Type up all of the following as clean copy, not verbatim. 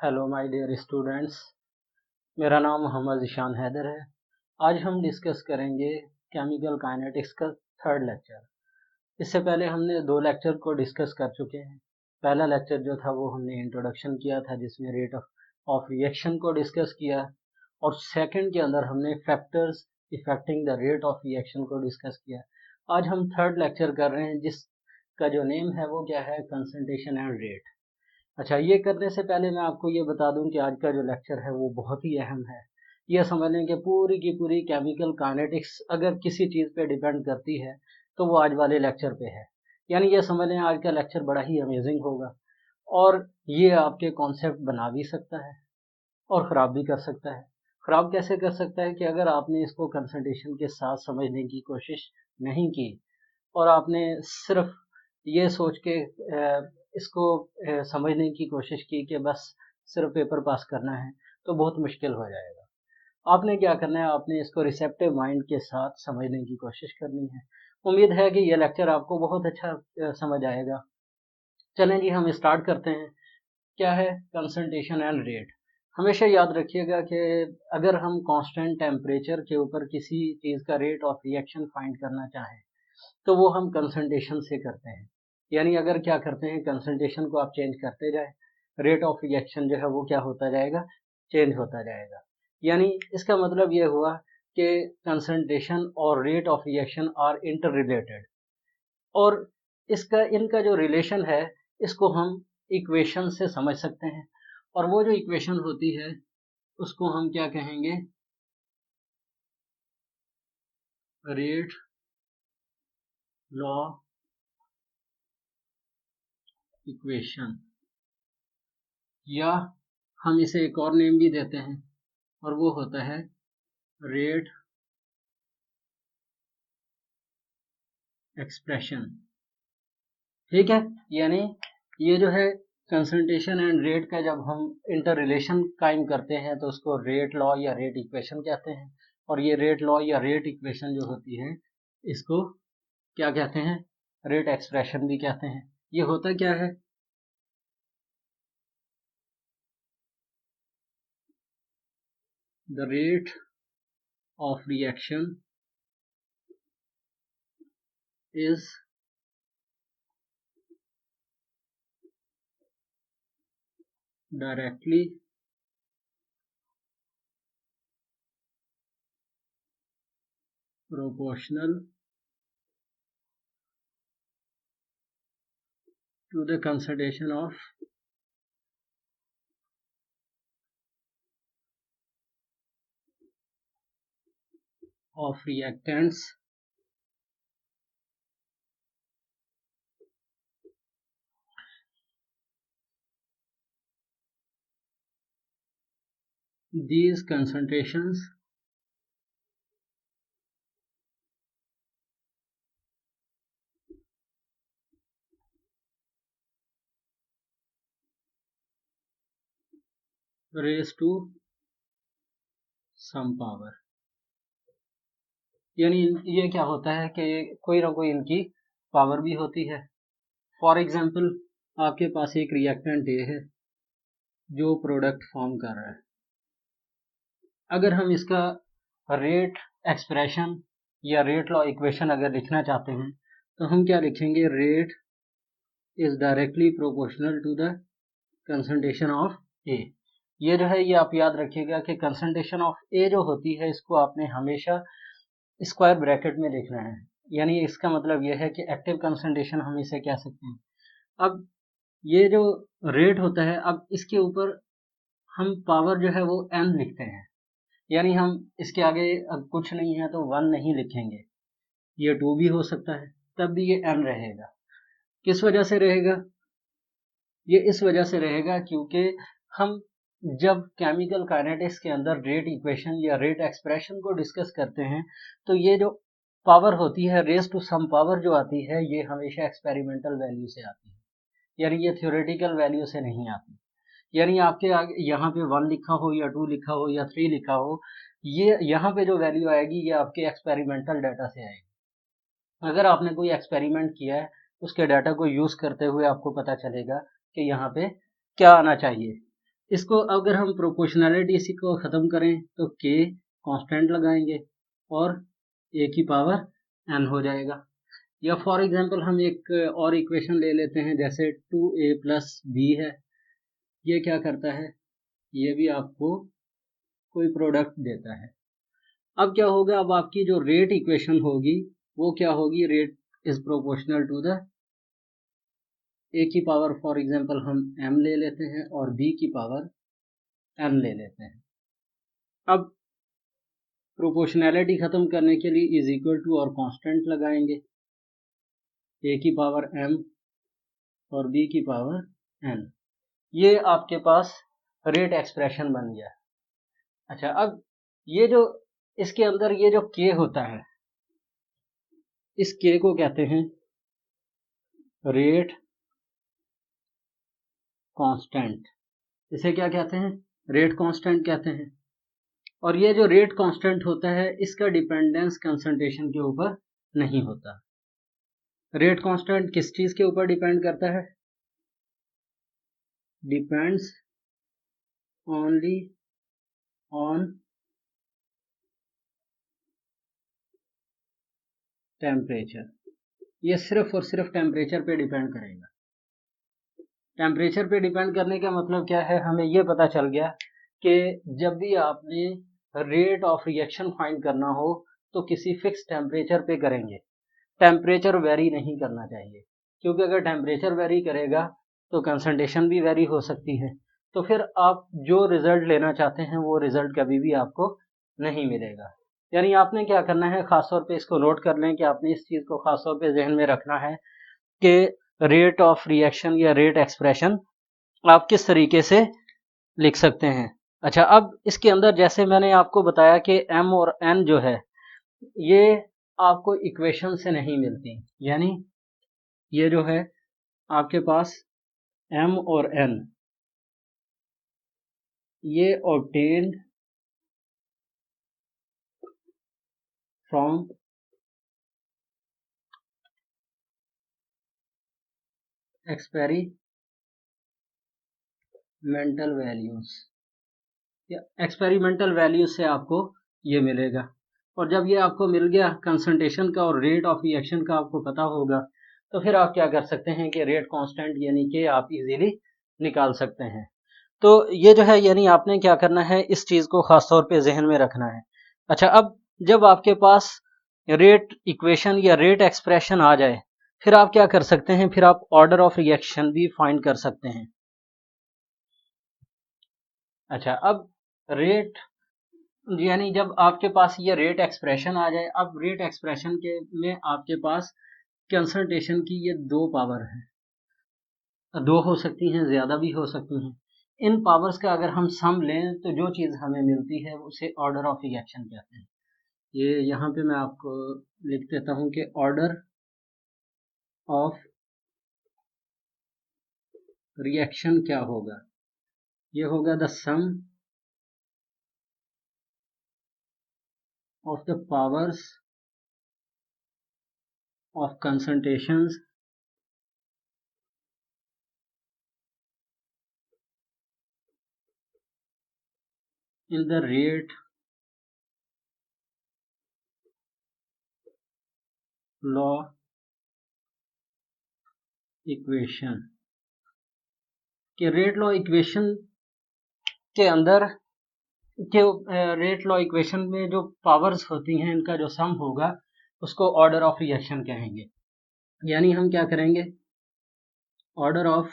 Hello my dear students, मेरा नाम मोहम्मद ज़ीशान हैदर है। आज हम डिस्कस करेंगे केमिकल काइनेटिक्स का थर्ड लेक्चर। इससे पहले हमने दो लेक्चर को डिस्कस कर चुके हैं। पहला लेक्चर जो था वो हमने इंट्रोडक्शन किया था, जिसमें रेट ऑफ रिएक्शन को डिस्कस किया, और सेकंड के अंदर हमने factors affecting the rate of reaction को डिस्कस किया। आज हम थर्ड लेक्चर कर रहे हैं, जिसका जो नेम है वो क्या है, कंसंट्रेशन एंड रेट। अच्छा, ये करने से पहले मैं आपको ये बता दूं कि आज का जो लेक्चर है वो बहुत ही अहम है। ये समझ लें कि पूरी की पूरी केमिकल काइनेटिक्स अगर किसी चीज़ पे डिपेंड करती है तो वो आज वाले लेक्चर पे है। यानी ये समझ लें आज का लेक्चर बड़ा ही अमेजिंग होगा, और ये आपके कॉन्सेप्ट बना भी सकता है और ख़राब भी कर सकता है। ख़राब कैसे कर सकता है कि अगर आपने इसको कंसंट्रेशन के साथ समझने की कोशिश नहीं की और आपने सिर्फ ये सोच के इसको समझने की कोशिश की कि बस सिर्फ पेपर पास करना है, तो बहुत मुश्किल हो जाएगा। आपने क्या करना है, आपने इसको रिसेप्टिव माइंड के साथ समझने की कोशिश करनी है। उम्मीद है कि ये लेक्चर आपको बहुत अच्छा समझ आएगा। चलें जी, हम स्टार्ट करते हैं। क्या है कंसंट्रेशन एंड रेट? हमेशा याद रखिएगा कि अगर हम कांस्टेंट टेम्परेचर के ऊपर किसी चीज़ का रेट ऑफ रिएक्शन फाइंड करना चाहें तो वो हम कंसंट्रेशन से करते हैं। यानी अगर क्या करते हैं, कंसंट्रेशन को आप चेंज करते जाए, रेट ऑफ रिएक्शन जो है वो क्या होता जाएगा, चेंज होता जाएगा। यानी इसका मतलब ये हुआ कि कंसंट्रेशन और rate of reaction are interrelated, और इनका जो रिलेशन है इसको हम इक्वेशन से समझ सकते हैं। और वो जो इक्वेशन होती है उसको हम क्या कहेंगे, रेट लॉ इक्वेशन, या हम इसे एक और नेम भी देते हैं और वो होता है रेट एक्सप्रेशन। ठीक है, यानी ये जो है कंसंट्रेशन एंड रेट का जब हम इंटर रिलेशन कायम करते हैं तो उसको रेट लॉ या रेट इक्वेशन कहते हैं। और ये रेट लॉ या रेट इक्वेशन जो होती है इसको क्या कहते हैं, रेट एक्सप्रेशन भी कहते हैं। ये होता क्या है, the rate of reaction is directly proportional to the concentration of reactants these concentrations raised to some power। यानी ये क्या होता है कि कोई ना कोई इनकी पावर भी होती है। फॉर एग्जांपल, आपके पास एक रिएक्टेंट ए है जो प्रोडक्ट फॉर्म कर रहा है। अगर हम इसका रेट एक्सप्रेशन या रेट लॉ इक्वेशन अगर लिखना चाहते हैं तो हम क्या लिखेंगे, rate is directly proportional to the concentration of A. ये जो है ये आप याद रखिएगा कि कंसंट्रेशन ऑफ ए जो होती है इसको आपने हमेशा स्क्वायर ब्रैकेट में लिखना है। यानी इसका मतलब यह है कि एक्टिव कंसंट्रेशन हम इसे कह सकते हैं। अब ये जो रेट होता है, अब इसके ऊपर हम पावर जो है वो n लिखते हैं। यानी हम इसके आगे अब कुछ नहीं है तो 1 नहीं लिखेंगे, ये 2 भी हो सकता है, तब भी ये n रहेगा। किस वजह से रहेगा, ये इस वजह से रहेगा क्योंकि हम जब केमिकल काइनेटिक्स के अंदर रेट इक्वेशन या रेट एक्सप्रेशन को डिस्कस करते हैं तो ये जो पावर होती है, रेज टू सम पावर जो आती है, ये हमेशा एक्सपेरिमेंटल वैल्यू से आती है। यानी ये थ्योरेटिकल वैल्यू से नहीं आती। यानी आपके आगे यहाँ पे 1 लिखा हो या 2 लिखा हो या 3 लिखा हो, ये यहाँ पे जो वैल्यू आएगी ये आपके एक्सपेरिमेंटल डाटा से आएगी। अगर आपने कोई एक्सपेरिमेंट किया है उसके डाटा को यूज़ करते हुए आपको पता चलेगा कि यहाँ पे क्या आना चाहिए। इसको अगर हम प्रोपोर्शनैलिटी इसी को ख़त्म करें तो k कांस्टेंट लगाएंगे और a की पावर n हो जाएगा। या फॉर एग्जांपल हम एक और इक्वेशन ले लेते हैं, जैसे 2a प्लस b है। ये क्या करता है, ये भी आपको कोई प्रोडक्ट देता है। अब क्या होगा, अब आपकी जो रेट इक्वेशन होगी वो क्या होगी, rate is proportional to the a की पावर फॉर एग्जांपल हम m ले लेते हैं और b की पावर n ले लेते हैं। अब प्रोपोर्शनैलिटी ख़त्म करने के लिए इज इक्वल टू और कांस्टेंट लगाएंगे, a की पावर m और b की पावर n। ये आपके पास रेट एक्सप्रेशन बन गया। अच्छा, अब ये जो इसके अंदर ये जो k होता है, इस k को कहते हैं रेट कांस्टेंट। इसे क्या कहते हैं, रेट कांस्टेंट कहते हैं। और ये जो रेट कांस्टेंट होता है इसका डिपेंडेंस कंसंट्रेशन के ऊपर नहीं होता। रेट कांस्टेंट किस चीज के ऊपर डिपेंड करता है, डिपेंड्स ओनली ऑन टेम्परेचर। ये सिर्फ और सिर्फ टेम्परेचर पे डिपेंड करेगा। टेम्परेचर पे डिपेंड करने का मतलब क्या है, हमें ये पता चल गया कि जब भी आपने रेट ऑफ रिएक्शन फाइंड करना हो तो किसी फिक्स टेम्परेचर पे करेंगे। टेम्परेचर वेरी नहीं करना चाहिए, क्योंकि अगर टेम्परेचर वेरी करेगा तो कंसंट्रेशन भी वेरी हो सकती है। तो फिर आप जो रिजल्ट लेना चाहते हैं वो रिजल्ट कभी भी आपको नहीं मिलेगा। यानी आपने क्या करना है, खासतौर पे इसको नोट कर लें कि आपने इस चीज़ को खासतौर पे जहन में रखना है कि रेट ऑफ रिएक्शन या रेट एक्सप्रेशन आप किस तरीके से लिख सकते हैं। अच्छा, अब इसके अंदर जैसे मैंने आपको बताया कि m और n जो है ये आपको इक्वेशन से नहीं मिलती। यानी ये जो है आपके पास m और n ये ऑब्टेन्ड फ्रॉम एक्सपेरिमेंटल वैल्यूज, या एक्सपेरिमेंटल वैल्यूज से आपको ये मिलेगा। और जब ये आपको मिल गया कंसंट्रेशन का और रेट ऑफ रिएक्शन का आपको पता होगा, तो फिर आप क्या कर सकते हैं कि रेट कांस्टेंट यानी कि आप इजीली निकाल सकते हैं। तो ये जो है, यानी आपने क्या करना है, इस चीज़ को ख़ास तौर पे जहन में रखना है। अच्छा, अब जब आपके पास रेट इक्वेशन या रेट एक्सप्रेशन आ जाए, फिर आप क्या कर सकते हैं, फिर आप ऑर्डर ऑफ रिएक्शन भी फाइंड कर सकते हैं। अच्छा, अब रेट यानी जब आपके पास ये रेट एक्सप्रेशन आ जाए, अब रेट एक्सप्रेशन के में आपके पास कंसंट्रेशन की ये दो पावर है, दो हो सकती हैं, ज़्यादा भी हो सकती हैं। इन पावर्स का अगर हम सम लें तो जो चीज़ हमें मिलती है उसे ऑर्डर ऑफ रिएक्शन कहते हैं। ये यहाँ पे मैं आपको लिख देता हूँ कि ऑर्डर ऑफ रिएक्शन क्या होगा, ये होगा the sum of the powers of concentrations in the rate law equation. कि रेट लॉ इक्वेशन के अंदर के रेट लॉ इक्वेशन में जो पावर्स होती हैं इनका जो सम होगा उसको ऑर्डर ऑफ रिएक्शन कहेंगे। यानी हम क्या करेंगे, order of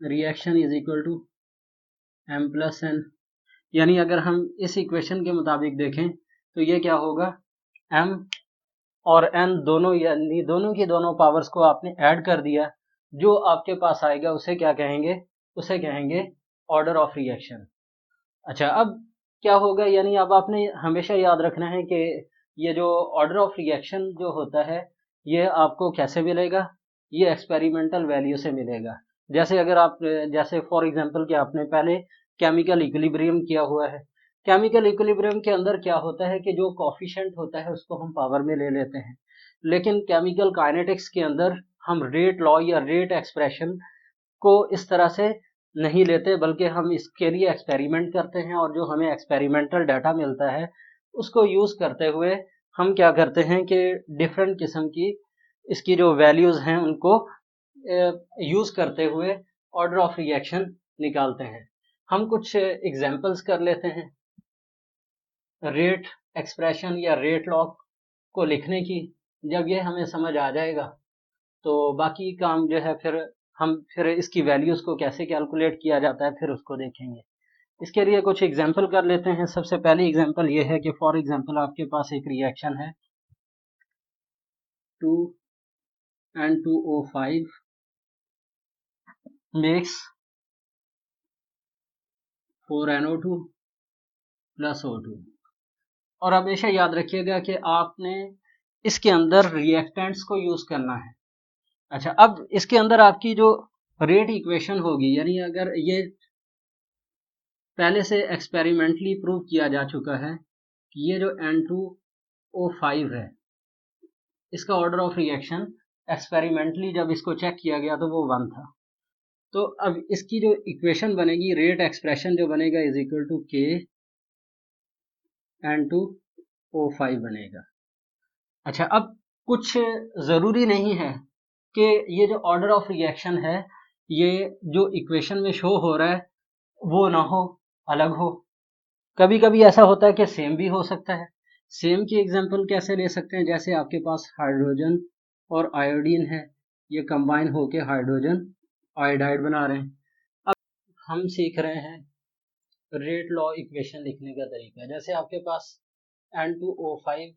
reaction is equal to m plus n। यानी अगर हम इस इक्वेशन के मुताबिक देखें तो ये क्या होगा, m और n दोनों, यानी दोनों की दोनों पावर्स को आपने ऐड कर दिया, जो आपके पास आएगा उसे क्या कहेंगे, उसे कहेंगे ऑर्डर ऑफ रिएक्शन। अच्छा, अब क्या होगा, यानी अब आपने हमेशा याद रखना है कि ये जो ऑर्डर ऑफ रिएक्शन जो होता है ये आपको कैसे मिलेगा, ये एक्सपेरिमेंटल वैल्यू से मिलेगा। जैसे अगर आप, जैसे फॉर एग्जांपल कि आपने पहले केमिकल इक्विलिब्रियम किया हुआ है। केमिकल इक्विलिब्रियम के अंदर क्या होता है कि जो कोफिशिएंट होता है उसको हम पावर में ले लेते हैं, लेकिन केमिकल काइनेटिक्स के अंदर हम रेट लॉ या रेट एक्सप्रेशन को इस तरह से नहीं लेते, बल्कि हम इसके लिए एक्सपेरिमेंट करते हैं और जो हमें एक्सपेरिमेंटल डाटा मिलता है उसको यूज़ करते हुए हम क्या करते हैं कि डिफरेंट किस्म की इसकी जो वैल्यूज़ हैं उनको यूज़ करते हुए ऑर्डर ऑफ रिएक्शन निकालते हैं। हम कुछ एग्जांपल्स कर लेते हैं रेट एक्सप्रेशन या रेट लॉ को लिखने की। जब ये हमें समझ आ जाएगा तो बाकी काम जो है फिर इसकी वैल्यूज़ को कैसे कैलकुलेट किया जाता है फिर उसको देखेंगे। इसके लिए कुछ एग्जांपल कर लेते हैं। सबसे पहली एग्जांपल ये है कि फॉर एग्जांपल आपके पास एक रिएक्शन है 2N2O5 makes 4NO2 plus O2। और हमेशा याद रखिएगा कि आपने इसके अंदर रिएक्टेंट्स को यूज़ करना है। अच्छा, अब इसके अंदर आपकी जो रेट इक्वेशन होगी, यानी अगर ये पहले से एक्सपेरिमेंटली प्रूव किया जा चुका है कि ये जो N2O5 है इसका ऑर्डर ऑफ रिएक्शन एक्सपेरिमेंटली जब इसको चेक किया गया तो वो 1 था। तो अब इसकी जो इक्वेशन बनेगी, रेट एक्सप्रेशन जो बनेगा is equal to K N2O5 बनेगा। अच्छा, अब कुछ ज़रूरी नहीं है कि ये जो ऑर्डर ऑफ रिएक्शन है ये जो इक्वेशन में शो हो रहा है वो ना हो, अलग हो। कभी कभी ऐसा होता है कि सेम भी हो सकता है। सेम की एग्जांपल कैसे ले सकते हैं, जैसे आपके पास हाइड्रोजन और आयोडीन है, ये कंबाइन होके हाइड्रोजन आयोडाइड बना रहे हैं। अब हम सीख रहे हैं रेट लॉ इक्वेशन लिखने का तरीका। जैसे आपके पास N2O5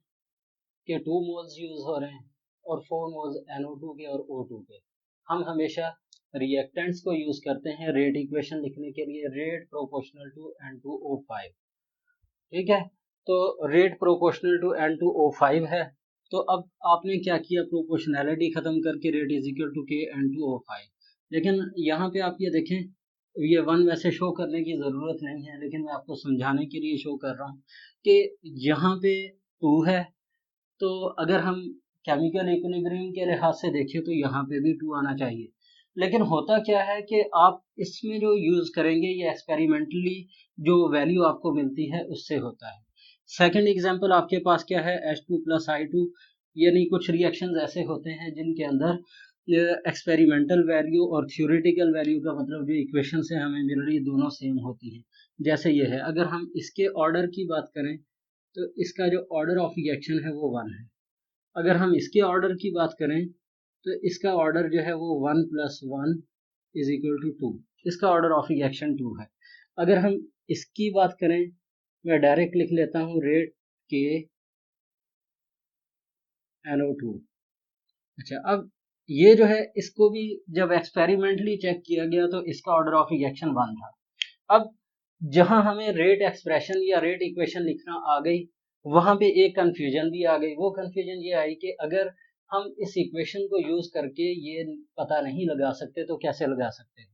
के 2 मोल्स यूज हो रहे हैं और 4 मोल्स NO2 के और O2 के। हम हमेशा रिएक्टेंट्स को यूज करते हैं रेट इक्वेशन लिखने के लिए, रेट प्रोपोर्शनल टू N2O5। ठीक है, तो रेट प्रोपोर्शनल टू N2O5 है। तो अब आपने क्या किया, प्रोपोर्शनैलिटी खत्म करके rate is equal to K N2O5। लेकिन यहाँ पे आप ये देखें, ये 1 वैसे शो करने की ज़रूरत नहीं है, लेकिन मैं आपको समझाने के लिए शो कर रहा हूँ कि यहाँ पे 2 है। तो अगर हम केमिकल इक्विलिब्रियम के लिहाज से देखें तो यहाँ पे भी 2 आना चाहिए। लेकिन होता क्या है कि आप इसमें जो यूज़ करेंगे ये एक्सपेरिमेंटली जो वैल्यू आपको मिलती है उससे होता है। सेकंड एग्जांपल आपके पास क्या है, H2 प्लस I2, यानी कुछ रिएक्शंस ऐसे होते हैं जिनके अंदर एक्सपेरिमेंटल वैल्यू और थ्योरेटिकल वैल्यू का मतलब जो इक्वेशन से हमें मिल रही दोनों सेम होती हैं। जैसे ये है, अगर हम इसके ऑर्डर की बात करें तो इसका जो ऑर्डर ऑफ रिएक्शन है वो 1 है। अगर हम इसके ऑर्डर की बात करें तो इसका ऑर्डर जो है वो 1 प्लस 1 इज इक्वल टू 2। इसका ऑर्डर ऑफ रिएक्शन 2 है। अगर हम इसकी बात करें, मैं डायरेक्ट लिख लेता हूँ रेट K NO2। अच्छा, अब ये जो है इसको भी जब एक्सपेरिमेंटली चेक किया गया तो इसका ऑर्डर ऑफ रिएक्शन 1 था। अब जहां हमें रेट एक्सप्रेशन या रेट इक्वेशन लिखना आ गई, वहां पे एक कंफ्यूजन भी आ गई। वो कंफ्यूजन ये आई कि अगर हम इस इक्वेशन को यूज करके ये पता नहीं लगा सकते तो कैसे लगा सकते हैं,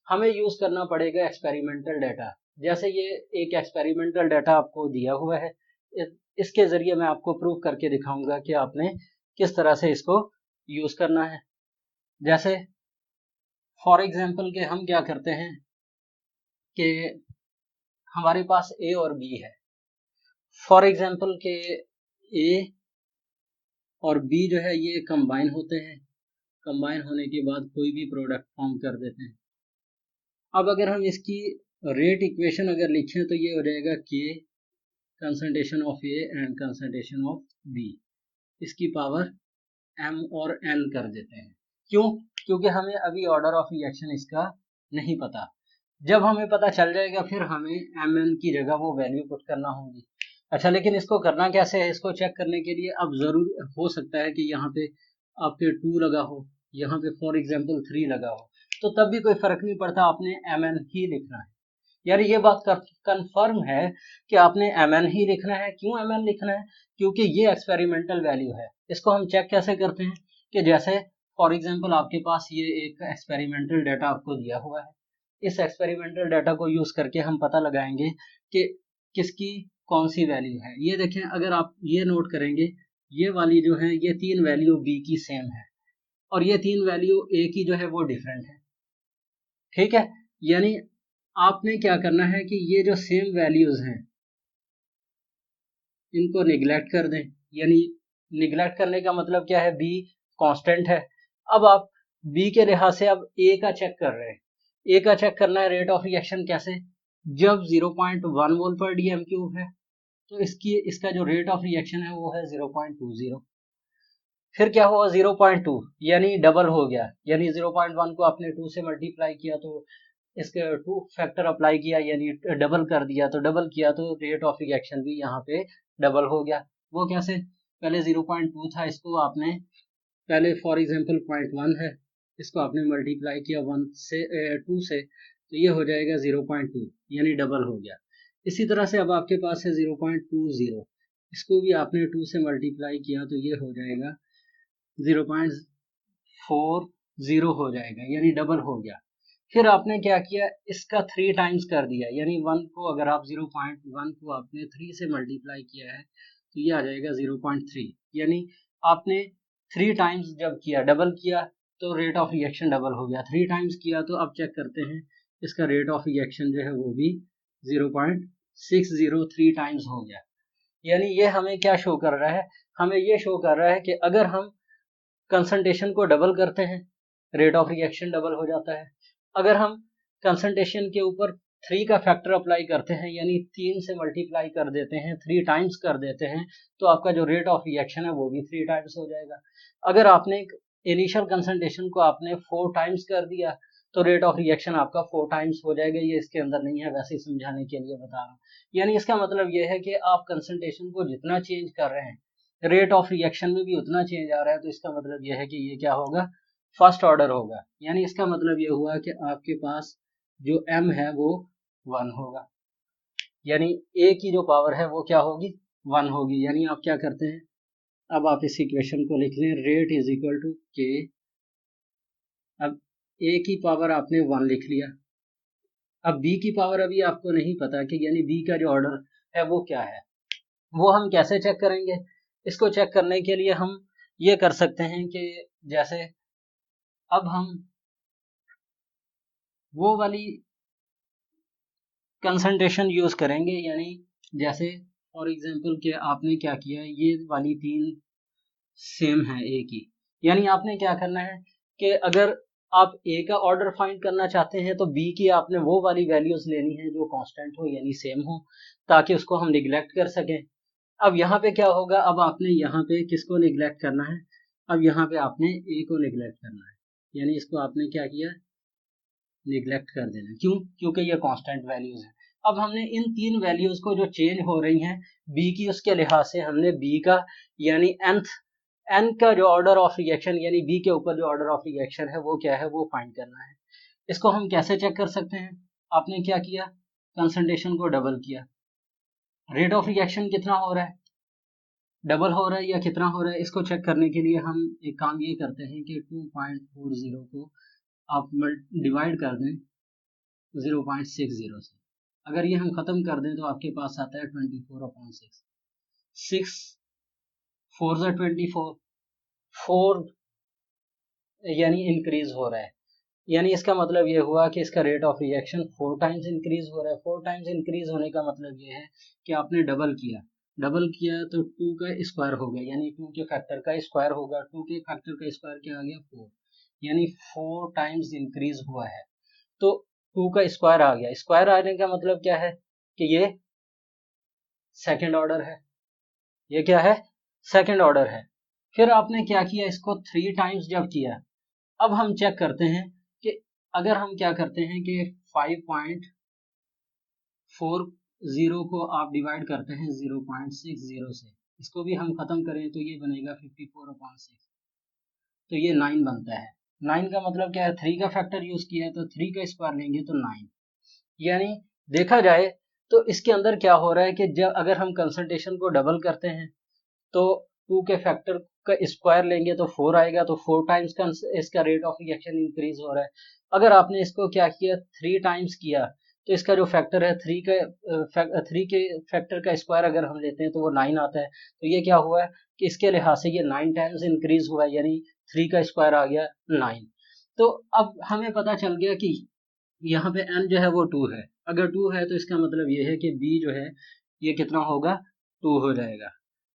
हमें यूज करना पड़ेगा एक्सपेरिमेंटल डाटा। जैसे ये एक एक्सपेरिमेंटल डाटा आपको दिया हुआ है, इसके जरिए मैं आपको प्रूव करके दिखाऊंगा कि आपने किस तरह से इसको यूज करना है। जैसे फॉर एग्जांपल के हम क्या करते हैं कि हमारे पास ए और बी है। फॉर एग्जांपल के ए और बी जो है ये कंबाइन होते हैं, कंबाइन होने के बाद कोई भी प्रोडक्ट फॉर्म कर देते हैं। अब अगर हम इसकी रेट इक्वेशन अगर लिखें तो ये हो जाएगा K concentration of A and concentration of B, इसकी पावर एम और एन कर देते हैं। क्यों? क्योंकि हमें अभी ऑर्डर ऑफ रिएक्शन इसका नहीं पता। जब हमें पता चल जाएगा फिर हमें एम एन की जगह वो वैल्यू पुट करना होगी। अच्छा, लेकिन इसको करना कैसे है, इसको चेक करने के लिए अब जरूर हो सकता है कि यहाँ पे आपके 2 लगा हो, यहाँ पे फॉर एग्जांपल 3 लगा हो, तो तब भी कोई फर्क नहीं पड़ता, आपने एम एन ही लिखना है। यार ये बात कंफर्म है कि आपने एम एन ही लिखना है। क्यों एम एन लिखना है? क्योंकि ये एक्सपेरिमेंटल वैल्यू है। इसको हम चेक कैसे करते हैं कि जैसे फॉर एग्जांपल आपके पास ये एक एक्सपेरिमेंटल डाटा आपको दिया हुआ है, इस एक्सपेरिमेंटल डाटा को यूज करके हम पता लगाएंगे कि किसकी कौन सी वैल्यू है। ये देखें, अगर आप ये नोट करेंगे, ये वाली जो है ये 3 वैल्यू बी की सेम है और ये 3 वैल्यू ए की जो है वो डिफरेंट है। ठीक है, यानी आपने क्या करना है कि ये जो सेम वैल्यूज हैं इनको निगलेक्ट कर दें। यानी निगलेक्ट करने का मतलब क्या है, बी कांस्टेंट है। अब आप बी के लिहाज से अब ए का चेक कर रहे हैं। ए का चेक करना है रेट ऑफ रिएक्शन कैसे, जब 0.1 मोल पर डीएम क्यूब है तो इसका जो रेट ऑफ रिएक्शन है वो है 0.20। फिर क्या हुआ 0.2 यानी डबल हो गया, यानी 0.1 को आपने 2 से मल्टीप्लाई किया तो इसके 2 फैक्टर अप्लाई किया यानी डबल कर दिया, तो डबल किया तो रेट ऑफ रिएक्शन भी यहाँ पे डबल हो गया। वो कैसे, पहले 0.2 था, इसको आपने पहले फॉर एग्जांपल 0.1 है, इसको आपने मल्टीप्लाई किया 1 से 2 से, तो ये हो जाएगा 0.2 यानी डबल हो गया। इसी तरह से अब आपके पास है 0.20, इसको भी आपने 2 से मल्टीप्लाई किया तो ये हो जाएगा 0.40 हो जाएगा यानी डबल हो गया। फिर आपने क्या किया, इसका 3 टाइम्स कर दिया, यानी 1 को अगर आप 0.1 को आपने 3 से मल्टीप्लाई किया है तो ये आ जाएगा 0.3, यानी आपने 3 टाइम्स जब किया डबल किया तो रेट ऑफ रिएक्शन डबल हो गया। 3 टाइम्स किया तो अब चेक करते हैं इसका रेट ऑफ रिएक्शन जो है वो भी 0.603 टाइम्स हो गया। यानी ये हमें क्या शो कर रहा है, हमें ये शो कर रहा है कि अगर हम कंसंट्रेशन को डबल करते हैं रेट ऑफ रिएक्शन डबल हो जाता है। अगर हम कंसंट्रेशन के ऊपर 3 का फैक्टर अप्लाई करते हैं यानी 3 से मल्टीप्लाई कर देते हैं, 3 टाइम्स कर देते हैं, तो आपका जो रेट ऑफ रिएक्शन है वो भी 3 टाइम्स हो जाएगा। अगर आपने इनिशियल कंसंट्रेशन को आपने 4 टाइम्स कर दिया तो रेट ऑफ रिएक्शन आपका 4 टाइम्स हो जाएगा। ये इसके अंदर नहीं है, वैसे ही समझाने के लिए बता रहा हूँ। यानी इसका मतलब ये है कि आप कंसंट्रेशन को जितना चेंज कर रहे हैं रेट ऑफ रिएक्शन में भी उतना चेंज आ रहा है, तो इसका मतलब यह है कि ये क्या होगा, फर्स्ट ऑर्डर होगा। यानी इसका मतलब ये हुआ कि आपके पास जो m है वो 1 होगा, यानी a की जो पावर है वो क्या होगी, 1 होगी। यानी आप क्या करते हैं, अब आप इस इक्वेशन को लिख लें, rate is equal to k। अब a की पावर आपने 1 लिख लिया, अब b की पावर अभी आपको नहीं पता कि यानी b का जो ऑर्डर है वो क्या है, वो हम कैसे चेक करेंगे। इसको चेक करने के लिए हम ये कर सकते हैं कि जैसे अब हम वो वाली कंसंट्रेशन यूज करेंगे, यानी जैसे फॉर एग्जांपल कि आपने क्या किया, ये वाली 3 सेम है ए की, यानी आपने क्या करना है कि अगर आप ए का ऑर्डर फाइंड करना चाहते हैं तो बी की आपने वो वाली वैल्यूज लेनी है जो कांस्टेंट हो यानी सेम हो, ताकि उसको हम निगलेक्ट कर सकें। अब यहाँ पे क्या होगा, अब आपने यहाँ पे किसको निगलेक्ट करना है, अब यहाँ पे आपने ए को निगलेक्ट करना है, यानी इसको आपने क्या किया, निगलेक्ट कर देना। क्यों, क्योंकि ये कांस्टेंट वैल्यूज है। अब हमने इन 3 वैल्यूज को जो चेंज हो रही हैं बी की, उसके लिहाज से हमने बी का यानी एन का जो ऑर्डर ऑफ रिएक्शन यानी बी के ऊपर जो ऑर्डर ऑफ रिएक्शन है वो क्या है वो फाइंड करना है। इसको हम कैसे चेक कर सकते हैं, आपने क्या किया, कंसंट्रेशन को डबल किया, रेट ऑफ रिएक्शन कितना हो रहा है, डबल हो रहा है या कितना हो रहा है। इसको चेक करने के लिए हम एक काम ये करते हैं कि 2.40 को आप डिवाइड कर दें 0.60 से, अगर ये हम खत्म कर दें तो आपके पास आता है 24/6, 6 4 24, 4 यानी इंक्रीज हो रहा है। यानी इसका मतलब ये हुआ कि इसका rate of reaction 4 times increase हो रहा है। 4 टाइम्स इंक्रीज होने का मतलब ये है कि आपने डबल किया, डबल किया तो 2 का स्क्वायर हो गया, यानी 2 के फैक्टर का स्क्वायर होगा, 2 के फैक्टर का स्क्वायर क्या आ गया 4, यानी 4 टाइम्स इंक्रीज हुआ है। तो 2 का स्क्वायर आ गया, स्क्वायर आने का मतलब क्या है कि ये सेकंड ऑर्डर है, ये क्या है, सेकंड ऑर्डर है। फिर आपने क्या किया, इसको 3 टाइम्स जब किया, अब हम चेक करते हैं कि अगर हम क्या करते हैं कि 5.40 को आप डिवाइड करते हैं 0.60 से, इसको भी हम खत्म करें तो ये बनेगा 54/6, तो ये 9 बनता है। 9 का मतलब क्या है, 3 का फैक्टर यूज किया है तो 3 का स्क्वायर लेंगे तो 9, यानी देखा जाए तो इसके अंदर क्या हो रहा है कि जब अगर हम कंसंट्रेशन को डबल करते हैं तो 2 के फैक्टर का स्क्वायर लेंगे तो 4 आएगा, तो 4 टाइम्स का इसका रेट ऑफ रिएक्शन इंक्रीज हो रहा है। अगर आपने इसको क्या किया 3 टाइम्स किया तो इसका जो फैक्टर है 3 के फैक्टर का स्क्वायर अगर हम लेते हैं तो वो 9 आता है, तो ये क्या हुआ है कि इसके लिहाज से ये 9 टाइम्स इंक्रीज हुआ है, यानी 3 का स्क्वायर आ गया 9। तो अब हमें पता चल गया कि यहाँ पे n जो है वो 2 है। अगर 2 है तो इसका मतलब ये है कि b जो है ये कितना होगा, 2 हो जाएगा।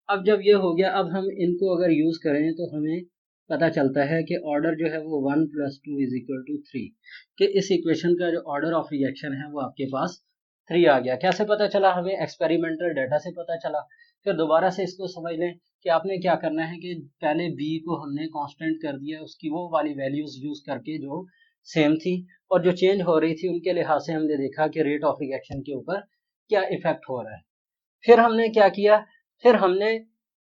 अब जब ये हो गया, अब हम इनको अगर यूज़ करें तो हमें पता चलता है कि ऑर्डर जो है वो 1 + 2 = 3, कि इस इक्वेशन का जो ऑर्डर ऑफ रिएक्शन है वो आपके पास 3 आ गया। कैसे पता चला? हमें एक्सपेरिमेंटल डाटा से पता चला। फिर दोबारा से इसको समझ लें कि आपने क्या करना है कि पहले b को हमने कांस्टेंट कर दिया, उसकी वो वाली वैल्यूज यूज करके जो सेम थी और जो चेंज हो रही थी उनके लिहाज से हमने देखा कि रेट ऑफ रिएक्शन के ऊपर क्या इफेक्ट हो रहा है। फिर हमने क्या किया, फिर हमने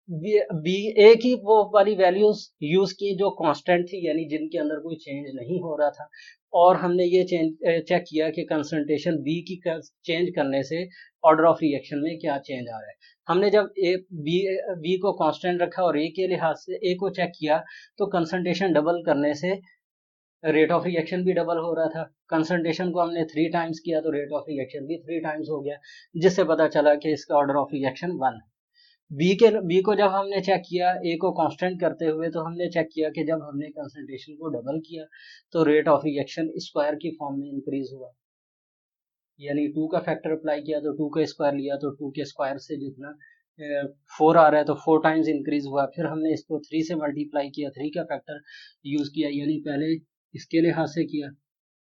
बी ए की वो वाली वैल्यूज यूज की जो कांस्टेंट थी, यानी जिनके अंदर कोई चेंज नहीं हो रहा था, और हमने ये चेक किया कि कंसंट्रेशन बी की चेंज करने से ऑर्डर ऑफ रिएक्शन में क्या चेंज आ रहा है। हमने जब ए बी को कांस्टेंट रखा और ए के लिहाज से ए को चेक किया तो कंसंट्रेशन डबल करने से रेट ऑफ रिएक्शन भी डबल हो रहा था। कंसंट्रेशन को हमने 3 टाइम्स किया तो रेट ऑफ रिएक्शन भी 3 टाइम्स हो गया, जिससे पता चला कि इसका ऑर्डर ऑफ रिएक्शन 1 है। बी को जब हमने चेक किया ए को कांस्टेंट करते हुए, तो हमने चेक किया कि जब हमने कंसंट्रेशन को डबल किया तो रेट ऑफ रिएक्शन स्क्वायर की फॉर्म में इंक्रीज हुआ, यानी 2 का फैक्टर अप्लाई किया तो 2 का स्क्वायर लिया तो 2 के स्क्वायर से जितना 4 आ रहा है तो 4 टाइम्स इंक्रीज हुआ। फिर हमने इसको 3 से मल्टीप्लाई किया, 3 का फैक्टर यूज किया, यानी पहले इसके लिहाज से किया,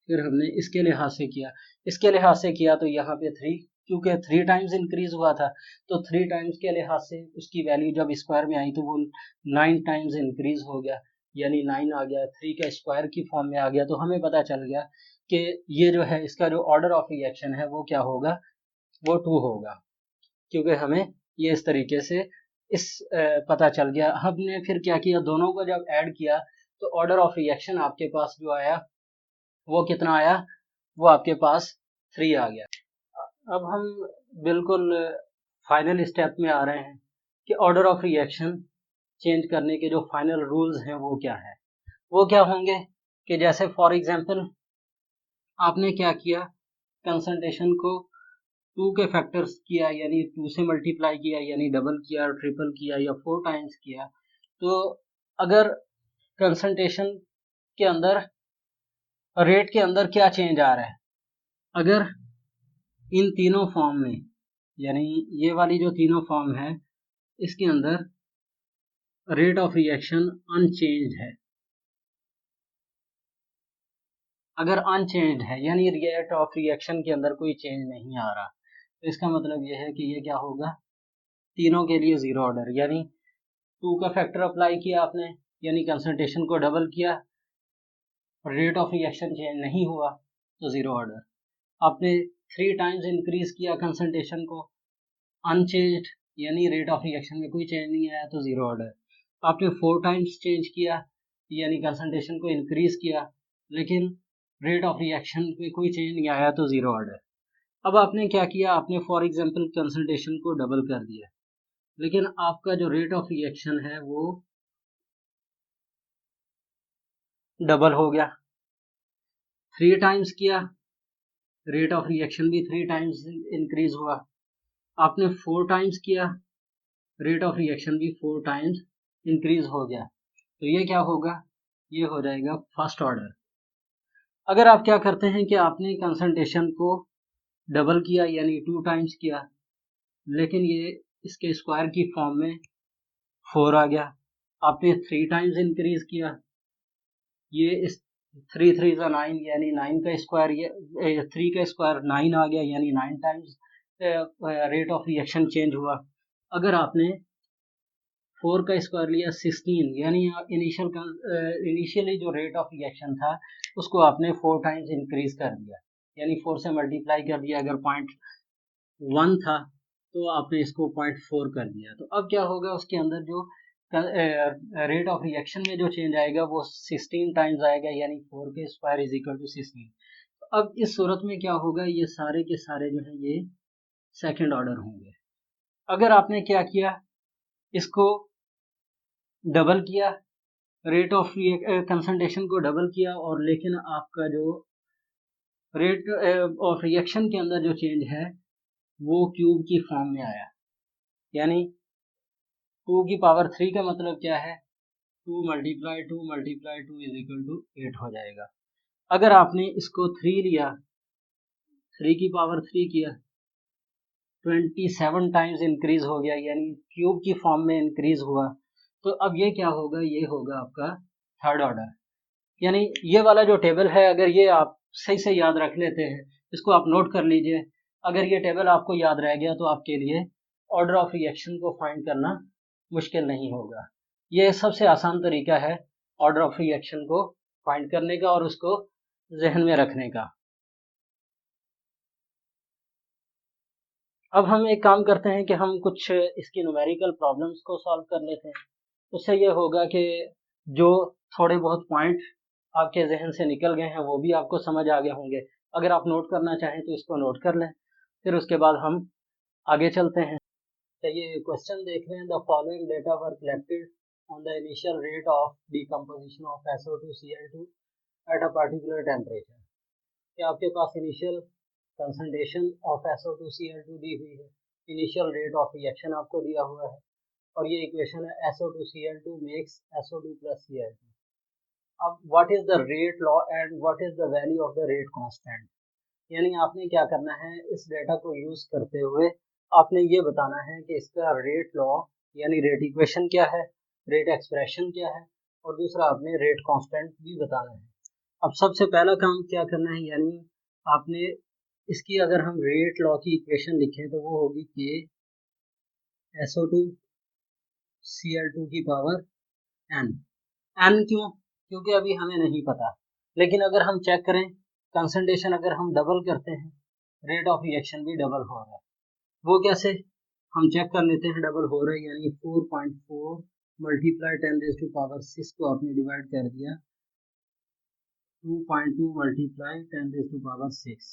फिर हमने इसके लिहाज से किया, इसके लिहाज से किया तो यहाँ पे 3, क्योंकि 3 टाइम्स इंक्रीज हुआ था तो 3 टाइम्स के लिहाज से उसकी वैल्यू जब स्क्वायर में आई तो वो 9 टाइम्स इंक्रीज हो गया, यानी 9 आ गया, 3 का स्क्वायर की फॉर्म में आ गया। तो हमें पता चल गया कि ये जो है इसका जो ऑर्डर ऑफ रिएक्शन है वो क्या होगा, वो 2 होगा, क्योंकि हमें ये इस तरीके से इस पता चल गया। हमने फिर क्या किया, दोनों को जब ऐड किया तो ऑर्डर ऑफ रिएक्शन आपके पास जो आया वो कितना आया, वो आपके पास 3 आ गया। अब हम बिल्कुल फाइनल स्टेप में आ रहे हैं कि ऑर्डर ऑफ रिएक्शन चेंज करने के जो फाइनल रूल्स हैं वो क्या है, वो क्या होंगे कि जैसे फॉर एग्जांपल आपने क्या किया, कंसंट्रेशन को 2 के फैक्टर्स किया, यानी 2 से मल्टीप्लाई किया, यानी डबल किया, ट्रिपल किया या 4 टाइम्स किया, तो अगर कंसंट्रेशन के अंदर, रेट के अंदर क्या चेंज आ रहा है, अगर इन तीनों फॉर्म में, यानी ये वाली जो तीनों फॉर्म है इसके अंदर रेट ऑफ रिएक्शन अनचेंज्ड है, अगर अनचेंज्ड है यानी रेट ऑफ रिएक्शन के अंदर कोई चेंज नहीं आ रहा, तो इसका मतलब ये है कि ये क्या होगा, तीनों के लिए जीरो ऑर्डर, यानी 2 का फैक्टर अप्लाई किया आपने, यानी कंसंट्रेशन को डबल किया, रेट ऑफ रिएक्शन चेंज नहीं हुआ तो जीरो ऑर्डर। आपने 3 टाइम्स इंक्रीज किया कंसंट्रेशन को, अनचेंज्ड, यानी रेट ऑफ रिएक्शन में कोई चेंज नहीं आया तो जीरो ऑर्डर। आपने 4 टाइम्स चेंज किया, यानी कंसंट्रेशन को इंक्रीज किया, लेकिन रेट ऑफ रिएक्शन में कोई चेंज नहीं आया तो जीरो ऑर्डर। अब आपने क्या किया, आपने फॉर एग्जांपल कंसंट्रेशन को डबल कर दिया, लेकिन आपका जो रेट ऑफ रिएक्शन है वो डबल हो गया। 3 टाइम्स किया, रेट ऑफ रिएक्शन भी 3 टाइम्स इंक्रीज हुआ। आपने 4 टाइम्स किया, रेट ऑफ रिएक्शन भी 4 टाइम्स इंक्रीज हो गया, तो ये क्या होगा, ये हो जाएगा फर्स्ट ऑर्डर। अगर आप क्या करते हैं कि आपने कंसंट्रेशन को डबल किया, यानी 2 टाइम्स किया, लेकिन ये इसके स्क्वायर की फॉर्म में 4 आ गया, आपने 3 टाइम्स इंक्रीज किया, ये इस 3 3 ज़ा 9, यानी 9 का स्क्वायर, ये 3 का स्क्वायर 9 आ गया, यानी 9 times rate of reaction change हुआ। अगर आपने 4 का स्क्वायर लिया 16, यानी इनिशियली जो रेट ऑफ रिएक्शन था उसको आपने 4 टाइम्स इंक्रीज कर दिया, यानी 4 से मल्टीप्लाई कर दिया, अगर 0.1 था तो आपने इसको 0.4 कर दिया, तो अब क्या होगा, उसके अंदर जो रेट ऑफ रिएक्शन में जो चेंज आएगा वो 16 टाइम्स आएगा, यानी 4 के स्क्वायर इज इक्वल टू 16। तो अब इस सूरत में क्या होगा, ये सारे के सारे जो है ये सेकंड ऑर्डर होंगे। अगर आपने क्या किया, इसको डबल किया, रेट ऑफ कंसंट्रेशन को डबल किया, और लेकिन आपका जो रेट ऑफ रिएक्शन के अंदर जो चेंज है वो क्यूब की फॉर्म में आया, यानी 2 की पावर 3 का मतलब क्या है, 2 × 2 × 2 इज इक्वल टू 8 हो जाएगा। अगर आपने इसको 3 लिया, 3 की पावर 3 किया, 27 टाइम्स इंक्रीज हो गया, यानी क्यूब की फॉर्म में इंक्रीज हुआ, तो अब ये क्या होगा, ये होगा आपका थर्ड ऑर्डर। यानी ये वाला जो टेबल है, अगर ये आप सही से याद रख लेते हैं, इसको आप नोट कर लीजिए। अगर ये टेबल आपको याद रह गया तो आपके लिए ऑर्डर ऑफ रिएक्शन को फाइंड करना मुश्किल नहीं होगा। ये सबसे आसान तरीका है ऑर्डर ऑफ रिएक्शन को फाइंड करने का और उसको जहन में रखने का। अब हम एक काम करते हैं कि हम कुछ इसकी न्यूमेरिकल प्रॉब्लम्स को सॉल्व कर लेते हैं। उससे ये होगा कि जो थोड़े बहुत पॉइंट आपके जहन से निकल गए हैं वो भी आपको समझ आ गए होंगे। अगर आप नोट करना चाहें तो इसको नोट कर लें, फिर उसके बाद हम आगे चलते हैं। तो ये क्वेश्चन देख रहे हैं, the following data were collected on the initial rate of decomposition of SO2 Cl2 at a particular temperature. कि आपके पास initial concentration of SO2 Cl2 दी हुई है, इनिशियल रेट ऑफ रिएक्शन आपको दिया हुआ है, और ये इक्वेशन है SO2 Cl2 makes SO2 plus Cl2। अब what is the rate law and what is the value of the rate constant. यानी आपने क्या करना है, इस डेटा को यूज करते हुए आपने ये बताना है कि इसका रेट लॉ यानी रेट इक्वेशन क्या है, रेट एक्सप्रेशन क्या है, और दूसरा आपने रेट कांस्टेंट भी बताना है। अब सबसे पहला काम क्या करना है, यानी आपने इसकी अगर हम रेट लॉ की इक्वेशन लिखें तो वो होगी के SO2 Cl2 की पावर n। n क्यों? क्योंकि अभी हमें नहीं पता, लेकिन अगर हम चेक करें कंसंट्रेशन अगर हम डबल करते हैं, रेट ऑफ रिएक्शन भी डबल हो रहा है। वो कैसे, हम चेक कर लेते हैं। डबल हो रहा है यानी 4.4 मल्टीप्लाई 10⁻⁶ को आपने डिवाइड कर दिया 2.2 मल्टीप्लाई 10⁻⁶,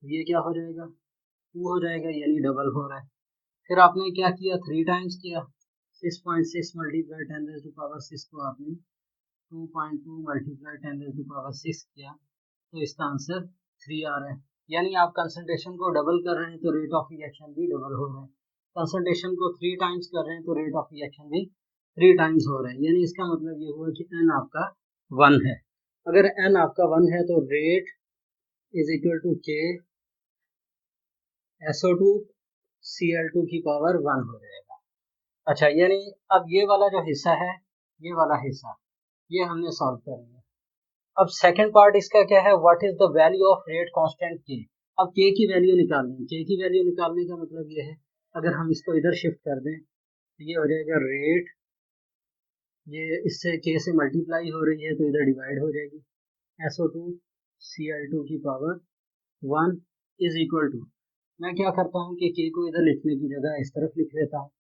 ये क्या हो जाएगा, 2 हो जाएगा, यानी डबल हो रहा है। फिर आपने क्या किया, 3 टाइम्स किया, 6.6 मल्टीप्लाई 10⁻⁶ को आपने 2.2 मल्टीप्लाई 10⁻⁶ किया, तो इसका आंसर 3 आ रहा है। यानी आप कंसंट्रेशन को डबल कर रहे हैं तो रेट ऑफ रिएक्शन भी डबल हो रहा है, कंसंट्रेशन को 3 टाइम्स कर रहे हैं तो रेट ऑफ रिएक्शन भी 3 टाइम्स हो रहा है। यानी इसका मतलब ये हुआ कि n आपका 1 है। अगर n आपका 1 है तो रेट इज इक्वल टू के SO2 Cl2 की पावर 1 हो जाएगा। अच्छा, यानी अब ये वाला जो हिस्सा है, ये वाला हिस्सा ये हमने सॉल्व कर लिया। अब सेकंड पार्ट इसका क्या है, what is the value of rate constant के। अब के की वैल्यू निकालनी है। के की वैल्यू निकालने का मतलब ये है, अगर हम इसको इधर शिफ्ट कर दें तो ये हो जाएगा रेट, ये इससे के से मल्टीप्लाई हो रही है तो इधर डिवाइड हो जाएगी, SO2 Cl2 की पावर 1 इज इक्वल टू, मैं क्या करता हूँ कि के को इधर लिखने की जगह इस तरफ लिख लेता हूँ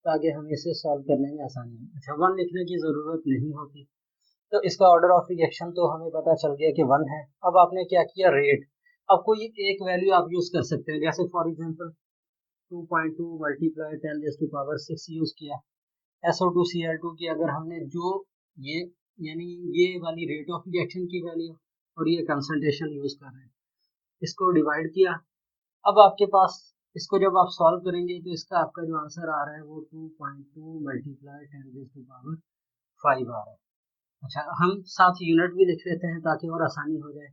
ताकि हमें इसे सॉल्व करने में आसानी हो। अच्छा, 1 लिखने की ज़रूरत नहीं होती, तो इसका ऑर्डर ऑफ रिएक्शन तो हमें पता चल गया कि 1 है। अब आपने क्या किया, रेट, अब कोई एक वैल्यू आप यूज़ कर सकते हैं, जैसे फॉर एग्जांपल 2.2 मल्टीप्लाई 10⁻⁶ यूज़ किया। SO2 Cl2 की अगर हमने जो ये यानी ये वाली रेट ऑफ रिएक्शन की वैल्यू और ये कंसंट्रेशन यूज़ कर रहे हैं, इसको डिवाइड किया। अब आपके पास इसको जब आप सॉल्व करेंगे तो इसका आपका जो आंसर आ रहा है वो 2.2 मल्टीप्लाई 10⁻⁵ आ रहा है। अच्छा, हम साथ यूनिट भी लिख लेते हैं ताकि और आसानी हो जाए।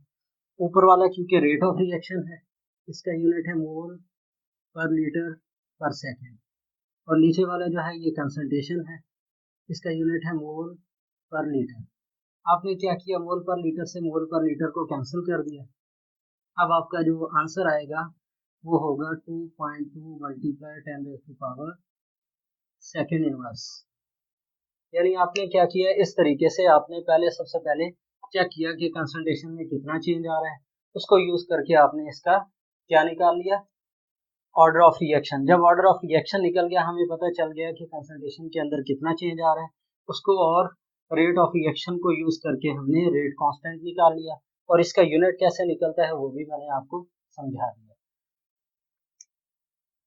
ऊपर वाला क्योंकि रेट ऑफ रिएक्शन है, इसका यूनिट है मोल पर लीटर पर सेकेंड, और नीचे वाला जो है ये कंसंट्रेशन है, इसका यूनिट है मोल पर लीटर। आपने क्या किया, मोल पर लीटर से मोल पर लीटर को कैंसिल कर दिया। अब आपका जो आंसर आएगा वो होगा 2.2 मल्टीप्लाई 10⁻⁷ इनवर्स। यानी आपने क्या किया, इस तरीके से आपने सबसे पहले चेक किया कि कंसंट्रेशन में कितना चेंज आ रहा है, उसको यूज करके आपने इसका क्या निकाल लिया, ऑर्डर ऑफ रिएक्शन। जब ऑर्डर ऑफ रिएक्शन निकल गया, हमें पता चल गया कि कंसंट्रेशन के अंदर कितना चेंज आ रहा है, उसको और रेट ऑफ रिएक्शन को यूज करके हमने रेट कांस्टेंट निकाल लिया, और इसका यूनिट कैसे निकलता है वो भी मैंने आपको समझा दिया।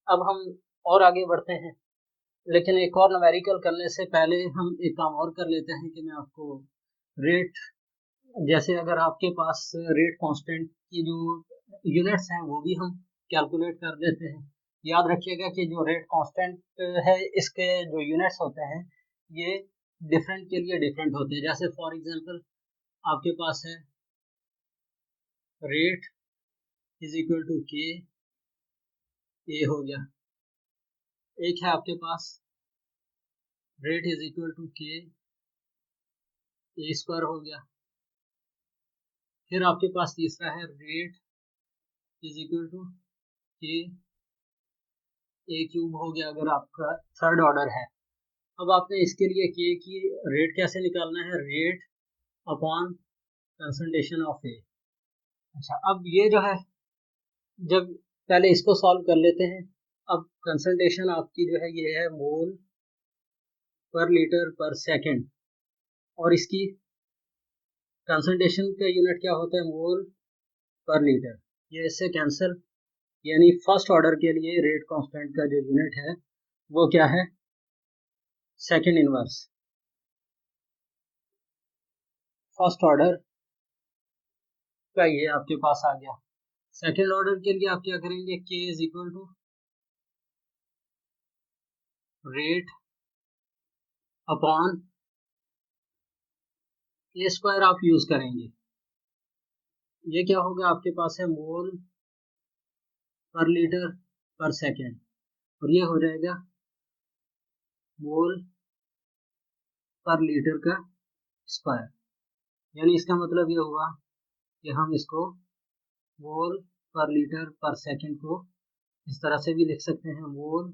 अब हम और आगे बढ़ते हैं, लेकिन एक और न्यूमेरिकल करने से पहले हम एक काम और कर लेते हैं कि मैं आपको रेट, जैसे अगर आपके पास रेट कांस्टेंट की जो यूनिट्स हैं वो भी हम कैलकुलेट कर देते हैं। याद रखिएगा कि जो रेट कांस्टेंट है इसके जो यूनिट्स होते हैं ये डिफरेंट के लिए डिफरेंट होते हैं। जैसे फॉर एग्जांपल आपके पास है रेट इज इक्वल टू के, ए हो गया। एक है आपके पास रेट इज इक्वल टू के, ए स्क्वायर हो गया। फिर आपके पास तीसरा है रेट इज इक्वल टू के, ए क्यूब हो गया अगर आपका थर्ड ऑर्डर है। अब आपने इसके लिए के की रेट कैसे निकालना है, रेट अपॉन कंसंट्रेशन ऑफ ए। अच्छा, अब ये जो है, जब पहले इसको सॉल्व कर लेते हैं। अब कंसंट्रेशन आपकी जो है ये है मोल पर लीटर पर सेकंड, और इसकी कंसंट्रेशन का यूनिट क्या होता है, मोल पर लीटर। ये इससे कैंसिल, यानी फर्स्ट ऑर्डर के लिए रेट कांस्टेंट का जो यूनिट है वो क्या है, सेकंड इनवर्स। फर्स्ट ऑर्डर का ये आपके पास आ गया। सेकंड ऑर्डर के लिए आप क्या करेंगे, K is equal to rate upon A square आप यूज करेंगे। ये क्या होगा, आपके पास है मोल पर लीटर पर सेकेंड, और ये हो जाएगा मोल पर लीटर का स्क्वायर। यानी इसका मतलब ये हुआ कि हम इसको मोल पर लीटर पर सेकेंड को इस तरह से भी लिख सकते हैं, मोल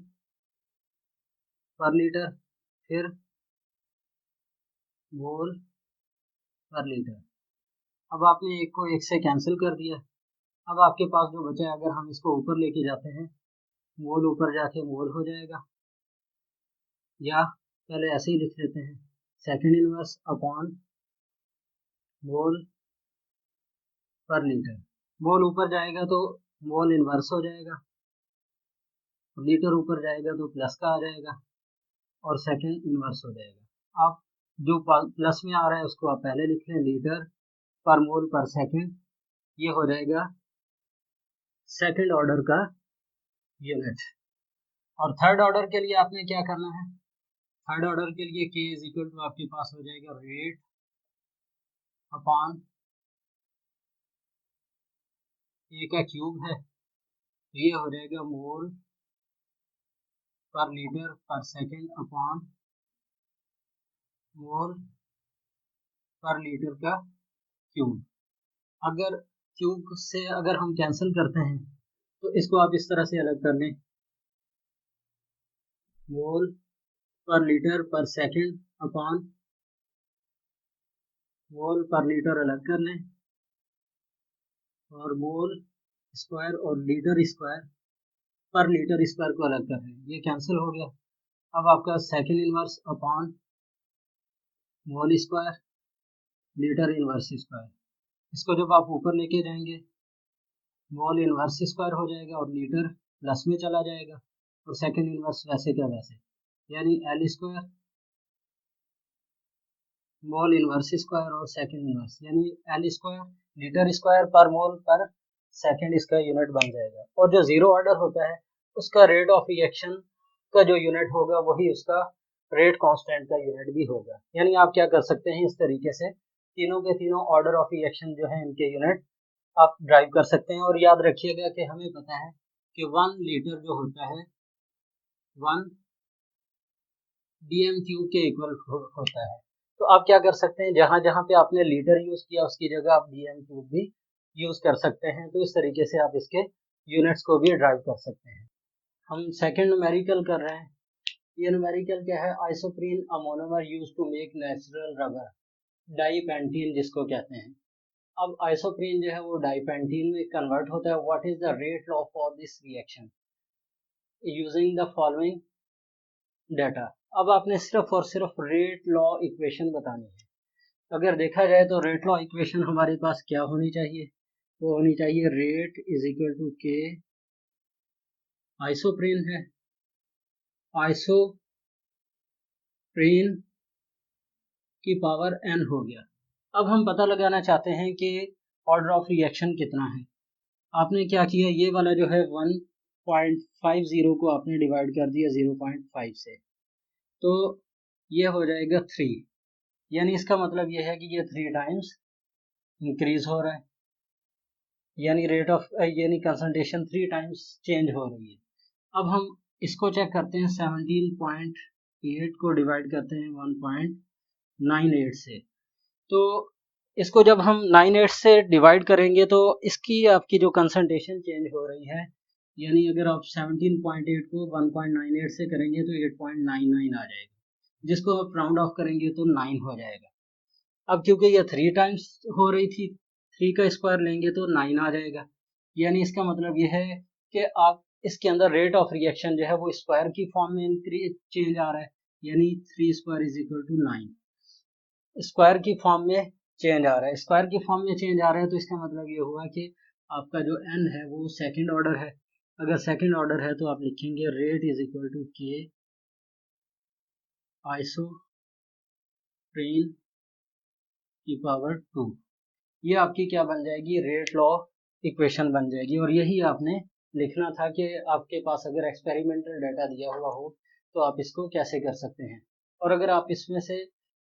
पर लीटर फिर मोल पर लीटर। अब आपने एक को एक से कैंसिल कर दिया। अब आपके पास जो बचा है, अगर हम इसको ऊपर लेके जाते हैं, मोल ऊपर जाके मोल हो जाएगा, या पहले ऐसे ही लिख लेते हैं, सेकेंड इनवर्स अपॉन मोल पर लीटर। मोल ऊपर जाएगा तो मोल इनवर्स हो जाएगा, लीटर ऊपर जाएगा तो प्लस का आ जाएगा, और सेकेंड इनवर्स हो जाएगा। आप जो प्लस में आ रहा है उसको आप पहले लिख लें, लीटर पर मोल पर सेकेंड, ये हो जाएगा सेकेंड ऑर्डर का यूनिट। और थर्ड ऑर्डर के लिए आपने क्या करना है, थर्ड ऑर्डर के लिए के इज इक्वल टू आपके पास हो जाएगा रेट अपॉन ए का क्यूब है, तो ये हो जाएगा मोल पर लीटर पर सेकेंड अपॉन मोल पर लीटर का क्यूब। अगर क्यूब से अगर हम कैंसिल करते हैं तो इसको आप इस तरह से अलग कर लें, मोल पर लीटर पर सेकेंड अपॉन मोल पर लीटर अलग कर लें, और मोल स्क्वायर और लीटर स्क्वायर पर लीटर स्क्वायर को अलग कर लें, ये कैंसिल हो गया। अब आपका second inverse upon mole square litre inverse square, इसको जब आप ऊपर लेके जाएंगे मोल इनवर्स स्क्वायर हो जाएगा और लीटर प्लस में चला जाएगा, और सेकेंड इनवर्स वैसे क्या वैसे, यानी L square mole inverse square और सेकेंड इनवर्स, यानी एल स्क्वायर लीटर स्क्वायर पर मोल पर सेकेंड इसका यूनिट बन जाएगा। और जो जीरो ऑर्डर होता है उसका रेट ऑफ रिएक्शन का जो यूनिट होगा वही उसका रेट कांस्टेंट का यूनिट भी होगा। यानी आप क्या कर सकते हैं, इस तरीके से तीनों के तीनों ऑर्डर ऑफ रिएक्शन जो है इनके यूनिट आप ड्राइव कर सकते हैं। और याद रखिएगा कि हमें पता है कि 1 लीटर जो होता है 1 डीएम क्यूब के इक्वल होता है। तो आप क्या कर सकते हैं, जहां जहां पे आपने लीटर यूज किया उसकी जगह आप डीएम क्यूब भी यूज कर सकते हैं। तो इस तरीके से आप इसके यूनिट्स को भी ड्राइव कर सकते हैं। हम सेकंड न्यूमेरिकल कर रहे हैं। ये न्यूमेरिकल क्या है, isoprene a monomer used to make natural rubber, dipentene जिसको कहते हैं। अब आइसोप्रीन जो है वो डाइपेंटीन में कन्वर्ट होता है। What is the rate law for this reaction using the following data. अब आपने सिर्फ और सिर्फ रेट लॉ इक्वेशन बतानी है। अगर देखा जाए तो रेट लॉ इक्वेशन हमारे पास क्या होनी चाहिए, वो होनी चाहिए रेट इज इक्वल टू के, आइसोप्रीन है, आइसोप्रीन की पावर n हो गया। अब हम पता लगाना चाहते हैं कि ऑर्डर ऑफ रिएक्शन कितना है। आपने क्या किया, ये वाला जो है 1.50 को आपने डिवाइड कर दिया 0.5 से, तो ये हो जाएगा 3। यानी इसका मतलब ये है कि ये 3 टाइम्स इंक्रीज हो रहा है। यानी रेट ऑफ यानी कंसंट्रेशन 3 टाइम्स चेंज हो रही है। अब हम इसको चेक करते हैं, 17.8 को डिवाइड करते हैं 1.98 से। तो इसको जब हम 98 से डिवाइड करेंगे तो इसकी आपकी जो कंसंट्रेशन चेंज हो रही है, यानी अगर आप 17.8 को 1.98 से करेंगे तो 8.99 आ जाएगा, जिसको आप राउंड ऑफ करेंगे तो 9 हो जाएगा। अब क्योंकि ये 3 टाइम्स हो रही थी, 3 का स्क्वायर लेंगे तो 9 आ जाएगा। यानी इसका मतलब ये है कि आप इसके अंदर रेट ऑफ रिएक्शन जो है वो स्क्वायर की फॉर्म में चेंज आ रहा है, यानी 3 square is equal to 9 square की फॉर्म में चेंज आ रहा है। स्क्वायर की फॉर्म में चेंज आ रहा है तो इसका मतलब ये हुआ कि आपका जो n है वो सेकंड ऑर्डर है। अगर सेकंड ऑर्डर है तो आप लिखेंगे रेट इज इक्वल टू के आइसोप्रेन की पावर 2। ये आपकी क्या बन जाएगी, रेट लॉ इक्वेशन बन जाएगी। और यही आपने लिखना था कि आपके पास अगर एक्सपेरिमेंटल डाटा दिया हुआ हो तो आप इसको कैसे कर सकते हैं। और अगर आप इसमें से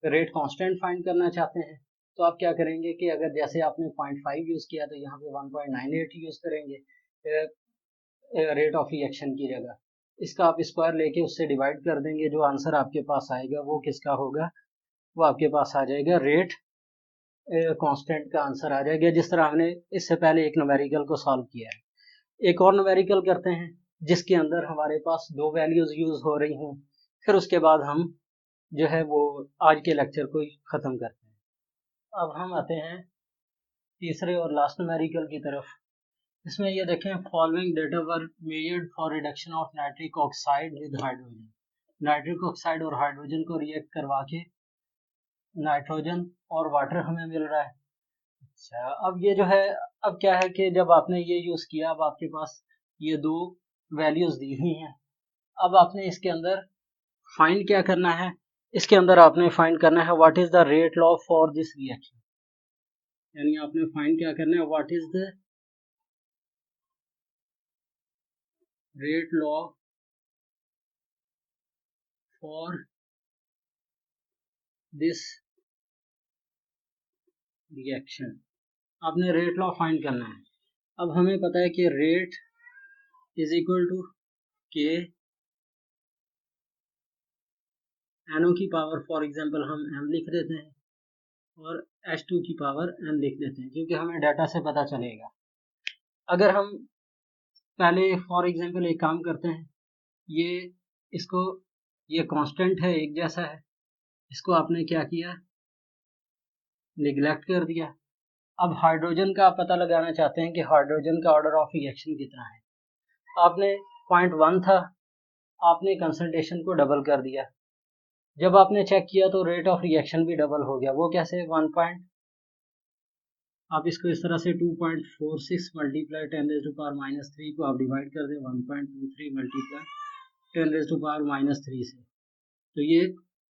रेट कांस्टेंट फाइंड करना चाहते हैं तो आप क्या करेंगे कि अगर जैसे आपने 0.5 यूज़ किया तो यहाँ पे 1.98 यूज़ करेंगे रेट ऑफ रिएक्शन की जगह। इसका आप स्क्वायर लेके उससे डिवाइड कर देंगे, जो आंसर आपके पास आएगा वो किसका होगा, वो आपके पास आ जाएगा रेट कांस्टेंट का आंसर आ जाएगा, जिस तरह हमने इससे पहले एक न्यूमेरिकल को सॉल्व किया है। एक और न्यूमेरिकल करते हैं जिसके अंदर हमारे पास दो वैल्यूज यूज हो रही हों, फिर उसके बाद हम जो है वो आज के लेक्चर को ख़त्म करते हैं। अब हम आते हैं तीसरे और लास्ट न्यूमेरिकल की तरफ। इसमें ये देखें, following data were measured for reduction of nitric oxide with hydrogen. Nitric oxide और हाइड्रोजन को रिएक्ट करवा के नाइट्रोजन और वाटर हमें मिल रहा है। अच्छा, अब ये जो है, अब क्या है कि जब आपने ये यूज़ किया, अब आपके पास ये दो वैल्यूज़ दी हुई हैं। अब आपने इसके अंदर फाइंड क्या करना है, इसके अंदर आपने फाइंड करना है what is the rate law for this reaction. यानी आपने फाइंड क्या करना है, what is the rate law for this reaction. आपने रेट लॉ फाइंड करना है। अब हमें पता है कि रेट इज इक्वल टू के NO की पावर, फॉर एग्जांपल हम m लिख देते हैं, और H2 की पावर n लिख देते हैं, क्योंकि हमें डाटा से पता चलेगा। अगर हम पहले फॉर एग्जांपल एक काम करते हैं, ये इसको, ये कांस्टेंट है, एक जैसा है, इसको आपने क्या किया, निगलेक्ट कर दिया। अब हाइड्रोजन का आप पता लगाना चाहते हैं कि हाइड्रोजन का ऑर्डर ऑफ रिएक्शन कितना है। आपने 0.1 था, आपने कंसंट्रेशन को डबल कर दिया। जब आपने चेक किया तो रेट ऑफ रिएक्शन भी डबल हो गया। वो कैसे, आप इसको इस तरह से 2.46 मल्टीप्लाई 10⁻³ को आप डिवाइड कर दें 1.23 मल्टीप्लाई 10⁻³ से, तो ये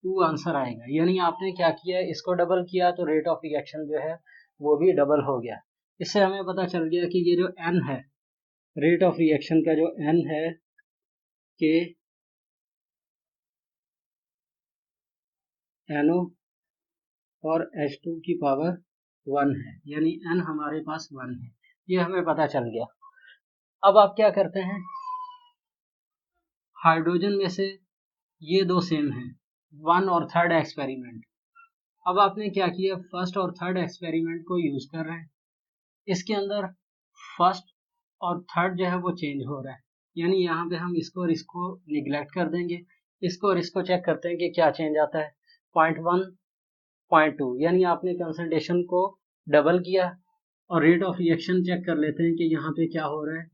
2 आंसर आएगा। यानी आपने क्या किया, इसको डबल किया तो रेट ऑफ रिएक्शन जो है वो भी डबल हो गया। इससे हमें पता चल गया कि ये जो n है, रेट ऑफ रिएक्शन का जो n है कि NO और H2 की पावर 1 है, यानी n हमारे पास 1 है, ये हमें पता चल गया। अब आप क्या करते हैं, हाइड्रोजन में से ये दो सेम हैं, 1 और 3rd एक्सपेरिमेंट। अब आपने क्या किया, फर्स्ट और थर्ड एक्सपेरिमेंट को यूज कर रहे हैं। इसके अंदर फर्स्ट और थर्ड जो है वो चेंज हो रहा है, यानी यहाँ पे हम इसको और इसको निगलेक्ट कर देंगे। इसको और इसको चेक करते हैं कि क्या चेंज आता है, 0.1 0.2, यानी आपने कंसंट्रेशन को डबल किया। और रेट ऑफ रिएक्शन चेक कर लेते हैं कि यहाँ पे क्या हो रहा है,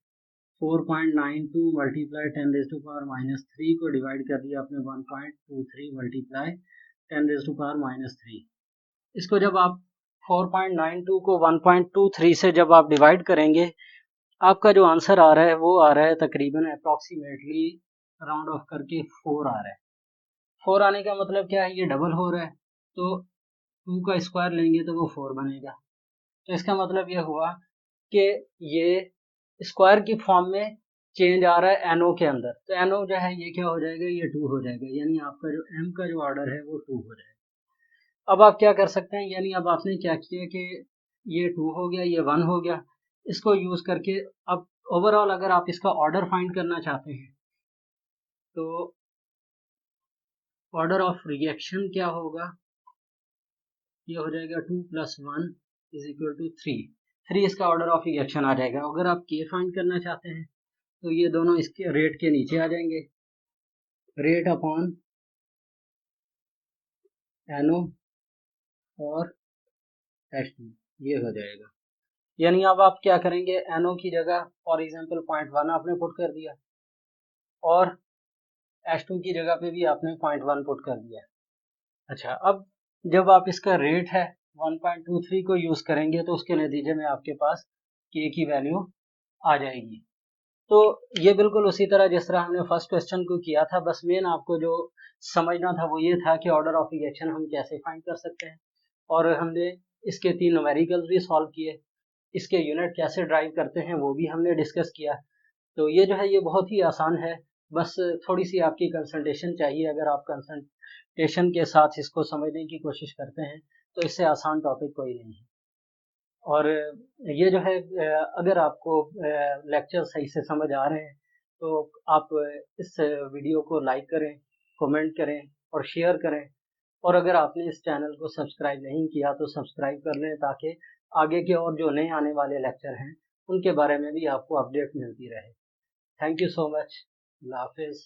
4.92 मल्टीप्लाई 10⁻³ को डिवाइड कर दिया आपने 1.23 मल्टीप्लाई 10⁻³ इसको जब आप 4.92 को 1.23 से जब आप डिवाइड करेंगे, आपका जो आंसर आ रहा है वो आ रहा है तकरीबन अप्रॉक्सीमेटली राउंड ऑफ करके 4 आ रहा है। 4 आने का मतलब क्या है, ये डबल हो रहा है, तो 2 का स्क्वायर लेंगे तो वो 4 बनेगा। तो इसका मतलब ये हुआ कि ये स्क्वायर की फॉर्म में चेंज आ रहा है NO के अंदर, तो NO जो है ये क्या हो जाएगा, ये 2 हो जाएगा, यानी आपका जो M का जो ऑर्डर है वो 2 हो जाएगा। अब आप क्या कर सकते हैं, यानी अब आपने क्या किया कि ये 2 हो गया, ये 1 हो गया, इसको यूज़ करके अब ओवरऑल अगर आप इसका ऑर्डर फाइंड करना चाहते हैं तो ऑर्डर ऑफ रिएक्शन क्या होगा, ये हो जाएगा 2 + 1 = 3। 3 इसका ऑर्डर ऑफ रिएक्शन आ जाएगा। अगर आप के फाइंड करना चाहते हैं तो ये दोनों इसके रेट के नीचे आ जाएंगे, रेट अपॉन NO और H2, ये हो जाएगा। यानी अब आप क्या करेंगे, NO की जगह फॉर एग्जांपल 0.1 आपने पुट कर दिया और H2 की जगह पे भी आपने 0.1 पुट कर दिया। अच्छा, अब जब आप इसका रेट है 1.23 को यूज़ करेंगे तो उसके नतीजे में आपके पास K की वैल्यू आ जाएगी। तो ये बिल्कुल उसी तरह जिस तरह हमने फर्स्ट क्वेश्चन को किया था, बस मेन आपको जो समझना था वो ये था कि ऑर्डर ऑफ रिएक्शन हम कैसे फाइंड कर सकते हैं, और हमने इसके 3 न्यूमेरिकल्स भी सॉल्व किए, इसके यूनिट कैसे ड्राइव करते हैं वो भी हमने डिस्कस किया। तो ये जो है ये बहुत ही आसान है, बस थोड़ी सी आपकी कंसल्टेशन चाहिए। अगर आप कंसल्टेशन के साथ इसको समझने की कोशिश करते हैं तो इससे आसान टॉपिक कोई नहीं है। और ये जो है अगर आपको लेक्चर सही से समझ आ रहे हैं तो आप इस वीडियो को लाइक करें, कमेंट करें और शेयर करें। और अगर आपने इस चैनल को सब्सक्राइब नहीं किया तो सब्सक्राइब कर लें, ताकि आगे के और जो नए आने वाले लेक्चर हैं उनके बारे में भी आपको अपडेट मिलती रहे। Thank you so much. अल्लाह हाफिज़।